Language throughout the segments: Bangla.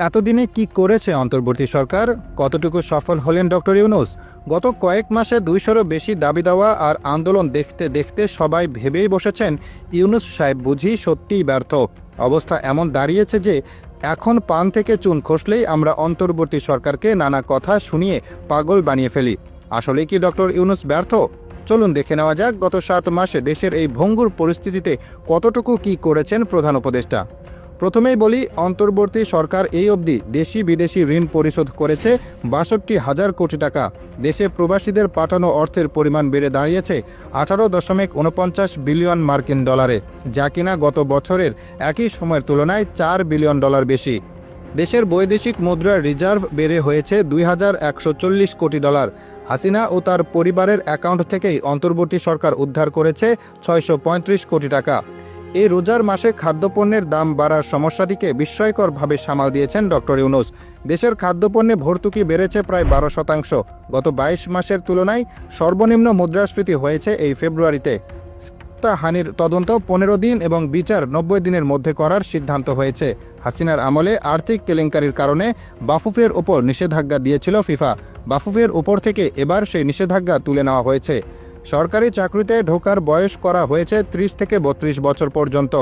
এতদিনে কি করেছে অন্তর্বর্তী সরকার? কতটুকু সফল হলেন ডক্টর ইউনূস? গত কয়েক মাসে ২০০-রও বেশি দাবি দেওয়া আর আন্দোলন দেখতে দেখতে সবাই ভেবেই বসেছেন ইউনূস সাহেব বুঝি সত্যিই ব্যর্থ। অবস্থা এমন দাঁড়িয়েছে যে এখন পান থেকে চুন খসলেই আমরা অন্তর্বর্তী সরকারকে নানা কথা শুনিয়ে পাগল বানিয়ে ফেলি। আসলে কি ডক্টর ইউনূস ব্যর্থ? চলুন দেখে নেওয়া যাক গত ৭ মাসে দেশের এই ভঙ্গুর পরিস্থিতিতে কতটুকু কি করেছেন প্রধান উপদেষ্টা। প্রথমেই বলি, অন্তর্বর্তী সরকার এই অবধি দেশি বিদেশি ঋণ পরিশোধ করেছে ৬২,০০০ কোটি টাকা। দেশে প্রবাসীদের পাঠানো অর্থের পরিমাণ বেড়ে দাঁড়িয়েছে ১৮.৪৯ বিলিয়ন মার্কিন ডলারে, যা কিনা গত বছরের একই সময়ের তুলনায় ৪ বিলিয়ন ডলার বেশি। দেশের বৈদেশিক মুদ্রার রিজার্ভ বেড়ে হয়েছে ২,১৪০ কোটি ডলার। হাসিনা ও তার পরিবারের অ্যাকাউন্ট থেকেই অন্তর্বর্তী সরকার উদ্ধার করেছে ৬৩৫ কোটি টাকা। এই রোজার মাসে খাদ্যপণ্যের দাম বাড়ার সমস্যাটিকে বিস্ময়করভাবে সামাল দিয়েছেন ডক্টর ইউনূস। দেশের খাদ্যপণ্যে ভর্তুকি বেড়েছে প্রায় ১২%। গত ২২ মাসের তুলনায় সর্বনিম্ন মুদ্রাস্ফীতি হয়েছে এই ফেব্রুয়ারিতে। হানির তদন্ত ১৫ দিন এবং বিচার ৯০ দিনের মধ্যে করার সিদ্ধান্ত হয়েছে। হাসিনার আমলে আর্থিক কেলেঙ্কারির কারণে বাফুফের ওপর নিষেধাজ্ঞা দিয়েছিল ফিফা। বাফুফের ওপর থেকে এবার সেই নিষেধাজ্ঞা তুলে নেওয়া হয়েছে। সরকারি চাকরিতে ঢোকার বয়স করা হয়েছে ৩০ থেকে ৩২ বছর পর্যন্ত।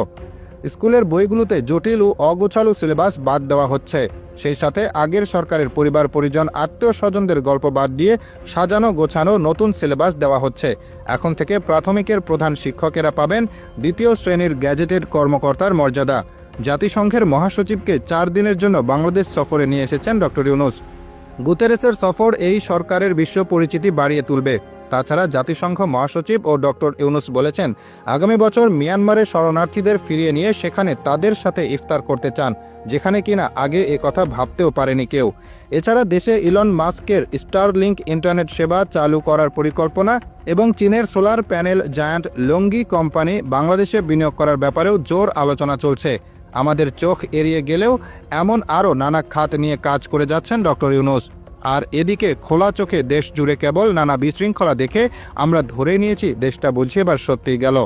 স্কুলের বইগুলোতে জটিল ও অগোছালো সিলেবাস বাদ দেওয়া হচ্ছে। সেই সাথে আগের সরকারের পরিবার পরিজন আত্মীয় স্বজনদের গল্প বাদ দিয়ে সাজানো গোছানো নতুন সিলেবাস দেওয়া হচ্ছে। এখন থেকে প্রাথমিকের প্রধান শিক্ষকেরা পাবেন ২য় শ্রেণীর গ্যাজেটেড কর্মকর্তার মর্যাদা। জাতিসংঘের মহাসচিবকে ৪ দিনের জন্য বাংলাদেশ সফরে নিয়ে এসেছেন ডক্টর ইউনূস। গুতেরেসের সফর এই সরকারের বিশ্ব পরিচিতি বাড়িয়ে তুলবে। তাছাড়া জাতিসংঘ মহাসচিব ও ডক্টর ইউনূস বলেছেন, আগামী বছর মিয়ানমারে শরণার্থীদের ফিরিয়ে নিয়ে সেখানে তাদের সাথে ইফতার করতে চান, যেখানে কিনা আগে কথা ভাবতেও পারেনি কেউ। এছাড়া দেশে ইলন মাস্কের স্টারলিংক ইন্টারনেট সেবা চালু করার পরিকল্পনা এবং চীনের সোলার প্যানেল জায়ান্ট লংগি কোম্পানি বাংলাদেশে বিনিয়োগ করার ব্যাপারেও জোর আলোচনা চলছে। আমাদের চোখ এড়িয়ে গেলেও এমন আরও নানা খাত নিয়ে কাজ করে যাচ্ছেন ডক্টর ইউনূস। আর এদিকে খোলা চোখে দেশ জুড়ে কেবল নানা বিশৃঙ্খলা দেখে আমরা ধরে নিয়েছি দেশটা বুঝে এবার সত্যিই গেল।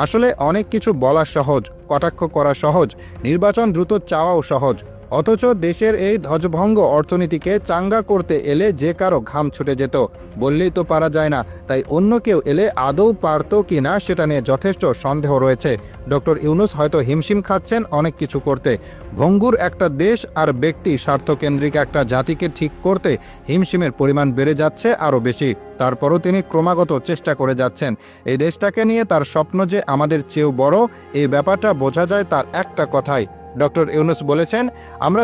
আসলে অনেক কিছু বলা সহজ, কটাক্ষ করা সহজ, নির্বাচন দ্রুত চাওয়াও সহজ, অথচ দেশের এই ধ্বজভঙ্গ অর্থনীতিকে চাঙ্গা করতে এলে যে কারো ঘাম ছুটে যেত। বললেই তো পারা যায় না, তাই অন্য কেউ এলে আদৌ পারত কি না সেটা নিয়ে যথেষ্ট সন্দেহ রয়েছে। ডক্টর ইউনূস হয়তো হিমশিম খাচ্ছেন অনেক কিছু করতে। ভঙ্গুর একটা দেশ আর ব্যক্তি স্বার্থকেন্দ্রিক একটা জাতিকে ঠিক করতে হিমশিমের পরিমাণ বেড়ে যাচ্ছে আরও বেশি। তারপরও তিনি ক্রমাগত চেষ্টা করে যাচ্ছেন। এই দেশটাকে নিয়ে তার স্বপ্ন যে আমাদের চেয়েও বড়, এই ব্যাপারটা বোঝা যায় তার একটা কথায়। ডক্টর ইউনূস বলেছেন, আমরা